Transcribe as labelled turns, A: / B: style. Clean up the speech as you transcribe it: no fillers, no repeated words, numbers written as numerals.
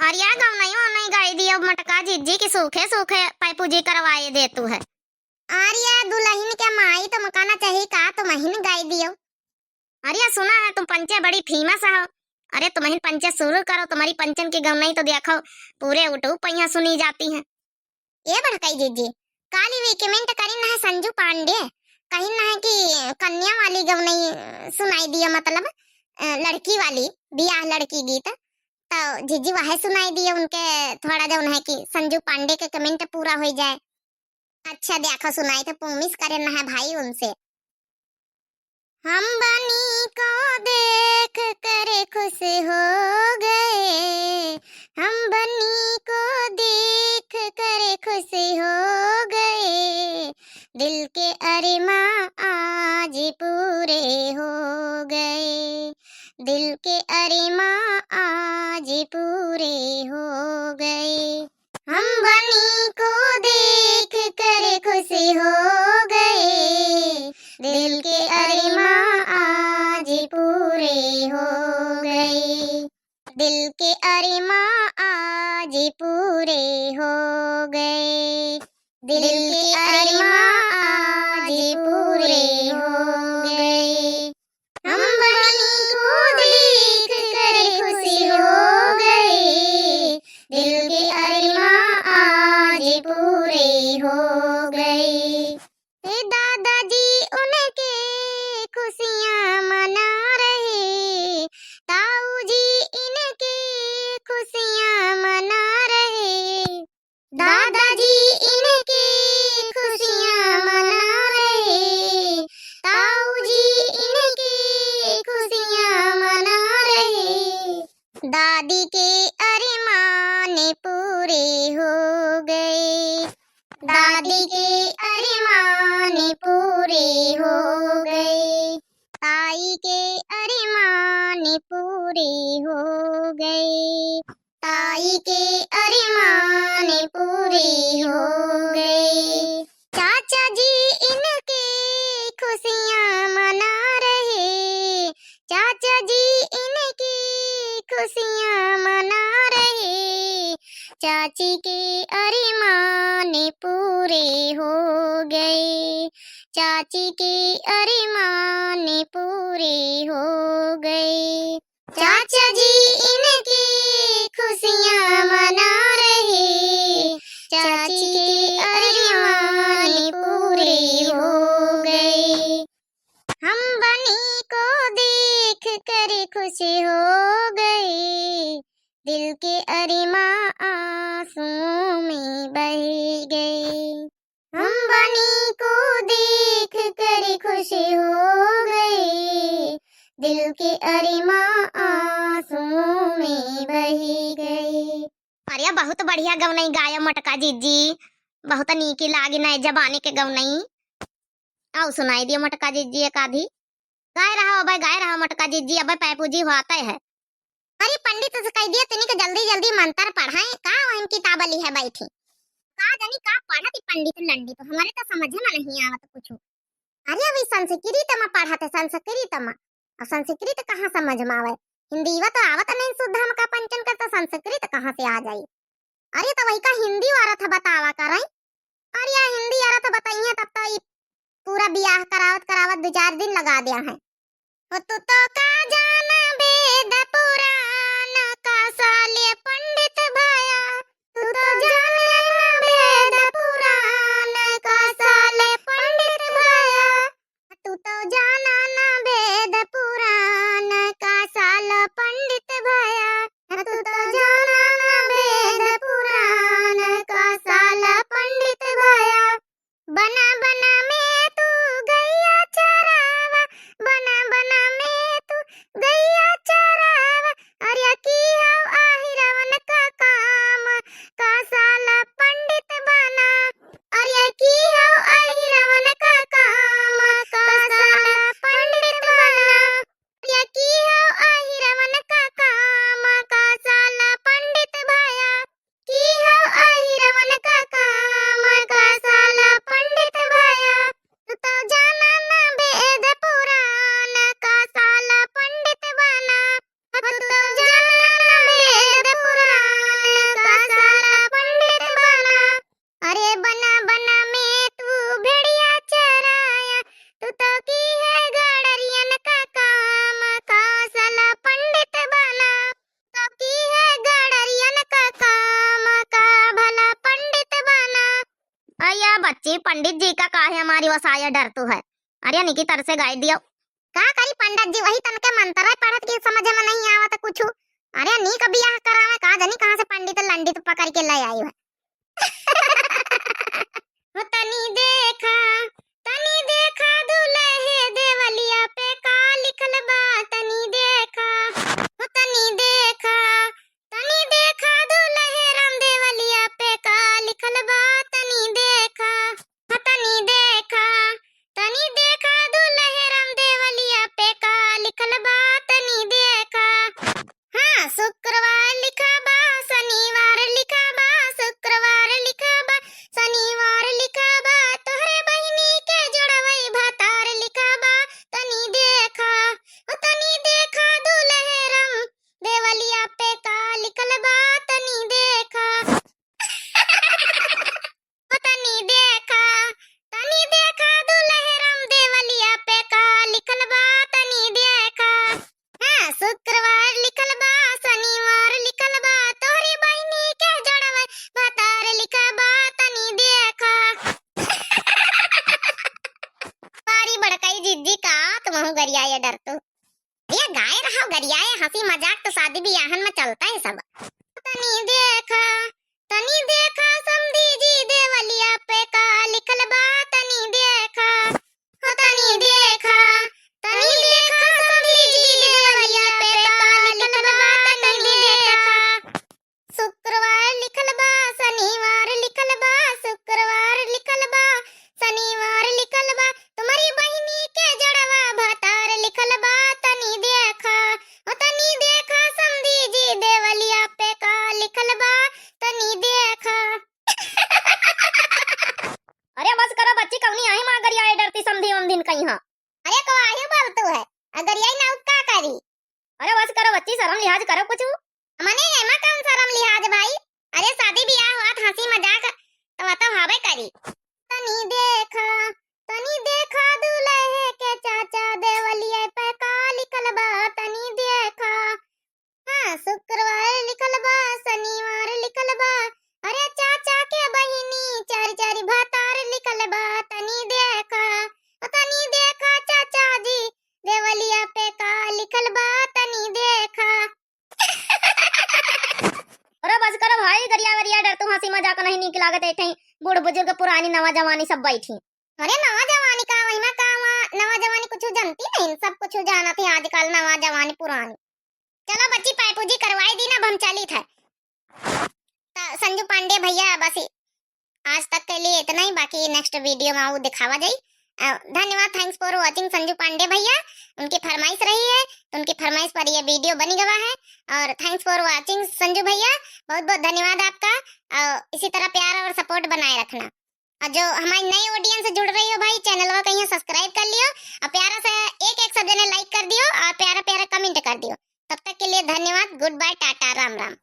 A: अरिया गाँव नहीं हो नहीं गाई दियो मटका जिज्जी की सूखे सूखे पैपूजी करवाए दे तू है।
B: आरिया दुल्हन के माई तो मकाना चाहिए का तो महीन गाई दियो।
A: अरिया सुना है तुम पंचे बड़ी फेमस हो। अरे तुम्हें पंचे शुरू करो, तुम्हारी पंचन की गाँव नहीं तो देखो पूरे उठू पहिया सुनी जाती है।
B: ये भड़काई जीजी काली विकमेंट करी ना है संजू पांडे कहीं ना है कि कन्या वाली गाँव नहीं सुनाई दियो, मतलब लड़की वाली बियाह लड़की गीत तो जीजी वह सुनाई दिए उनके थोड़ा जो है कि संजू पांडे के कमेंट पूरा हो जाए। अच्छा देखो सुनाई तो प्रॉमिस करे ना है भाई उनसे। हम बनी को देख कर खुश हो गए, हम बनी को देख कर खुश हो गए, दिल के अरमां आज पूरे हो गए, दिल के अरमां आज पूरे हो गए। हम बनी को देख कर खुश हो गए, दिल के अरमां आज पूरे हो गए, दिल के अरमां आज पूरे हो गए, दिल के अरमां आज पूरे हो गए। हम बनी को देख कर खुश हो गए, दिल के अरमां आज पूरे हो गए। दादाजी उनके खुशियां मना रहे, ताऊ जी इनके खुशियां मना रहे, दादाजी इनके खुशियां मना रहे, ताऊ जी इनके खुशियां मना रहे, दादी के अरमान पूरे हो गए, दादी के अरमान पूरे हो गए, ताई के अरमान पूरे हो गए, ताई के अरमान पूरे हो गए। चाचा जी इनके खुशियां मना रहे, चाचा जी इनकी खुशियां मना रहे, चाची के अरमान पूरे हो गए, चाची के अरमान पूरे हो गए। चाचा जी इनकी खुशियां मना रहे, चाची के अरमान पूरे हो गए। हम बनी को देख कर खुश हो गए, दिल के अरमां आंसुओं में बह गए, हम बनी को देख कर खुश हो गए, दिल के अरमां आंसुओं में बह गए।
A: अरे बहुत बढ़िया गवनई गायो मटका जीजी, बहुत नीकी लागी नए जबाने के गवनई। आओ सुनाई दियो मटका जीजी एक आधी गाय रहा भाई, गाय रहा मटका जीजी। अब पैपूजी होता है।
B: अरे पंडित से कह दिया तनिक जल्दी जल्दी मंत्र पढ़ाए का वही किताब ली है बैठी का जानी का पढ़ती पंडित लंडी तो हमारे तो समझ में नहीं आवत कुछ। अरे अभी संस्कृत में पढ़ते संस्कृत में, और संस्कृत कहाँ समझ में आवे, हिंदी तो आवत नहीं शुद्ध हम का पंचन कर तो संस्कृत कहाँ से आ जाई। अरे तो वही का हिंदी वाला था बतावा कर अरे यार हिंदी वाला तो बताइए तब तो पूरा ब्याह करावत करावत 2-4 दिन लगा दिया है। तू तो का जाना वेद पुराण का साले पंडित भया, तू तो जाना वेद पुराण का साले पंडित भया, तू तो जाना ना वेद पुराण का साल पंडित भया, तू तो जाना ना वेद पुराण का साल पंडित भया। बना बना में तू गैया चरावा, बना बना में तू गैया चरावा,
A: बच्ची, पंडित जी का काहे हमारी वसाया डर तो है। अरे निकी तरह से गाय दियो।
B: का करी पंडित जी वही तनके मंत्र पढ़त की समझ में नहीं आवत कुछ। अरे नी का बियाह करावे का जानी कहां से पंडित लंडी तो पकड़ के ले आई है।
A: हो तनी देखा दुल्हे देवलिया पे का लिखल बा, तनी देखा। हो तनी देखा दुल्हे राम देवलिया पे का लिखल बा, तनी देखा। हो तनी देखा दुल्हे राम देवलिया पे का लिखल बा, तनी देखा। हाँ, शुक्रवार लिखा बा, शनिवार लिखा बा, शुक्रवार लिखा बा, शनिवार लिखा बा, तोहरे बहिनी के जोड़वई भातार लिखा बा, तनी देखा। ओ तनी देखा दुल्हे राम देवलिया पे का लिखल बा, तनी देखा। ओ तनी देखा दुल्हे राम देवलिया पे का लिखल बा, तनी देखा। हाँ, शुक्रवार लिखल बा, शनिवार लिखल बा, तोहरी बहिनी के जोड़वई भातार लिखा बा, तनी देखा। सारी बड़काई जिज्जी का तुमहु गरियाए डर तो। ये गाय रहो गरियाए, हंसी मजाक तो शादी बियाहन में चलता है सब। तनी देखा समधी जी देवलिया पे का लिखल बा, तनी देखा। हो तनी देखा समधी जी देवलिया पे का लिखल बा, तनी देखा। शुक्रवार लिखल बा, शनिवार लिखल बा, शुक्रवार लिखल बा, शनिवार लिखल बा, तुम्हारी बहिनी के जड़वा भातार लिखल बा, तनी देखा। ओ तनी देखा समधी जी देवलिया पे का लिखल बा, तनी देखा। अरे बस करो बच्ची, कवनी आहे मां गरियाए डरती समधी उन दिन कहीं। हां
B: अरे को आहे बोलतू है अगर यही ना का करी।
A: अरे बस करो बच्ची, शर्म लिहाज करो कुछ।
B: मने एमा कौन शर्म लिहाज भाई। अरे शादी बियाह हुआ हंसी मजाक तो हावे करी। तनी देखा दुल्हे के चाचा देवलिया पे का लिखल बा, तनी देखा। हाँ, शुक्रवार लिखल बा, शनिवार लिखल बा, अरे चाचा के बहिनी चारी भातार लिखल बा, तनी देखा। ओ तनी देखा चाचा जी देवलिया पे का लिखल बा, तनी देखा।
A: अरे बस करो भाई, गरिया डर तू, हंसी मजाक नहीं निक लागत है। बूढ़ बुजुर्ग पुरानी नवा जवानी सब बैठी।
B: अरे नवा जवानी का वहीमा का नवा जवानी कुछ जानती नहीं, सब कुछ जाना थी आजकल नवा जवानी पुरानी। चलो बच्ची पैपूजी करवाई दी ना, अब हम चली थे। संजू पांडे भैया बस आज तक के लिए इतना ही, बाकी नेक्स्ट वीडियो में वो दिखावा जाए। धन्यवाद, thanks for watching Sanju Pandey भैया। उनकी फरमाइश रही है तो उनकी फरमाइश पर ये वीडियो बनी गवा है। और थैंक्स फॉर वाचिंग संजू भैया, बहुत बहुत धन्यवाद आपका। इसी तरह प्यार और सपोर्ट बनाए रखना। और जो हमारी नई ऑडियंस से जुड़ रही हो भाई, चैनल को कहीं सब्सक्राइब कर लियो और प्यारा से एक सब जने लाइक कर दियो और प्यारा कमेंट कर दियो। तब तक के लिए धन्यवाद, गुड बाय, टाटा, राम राम।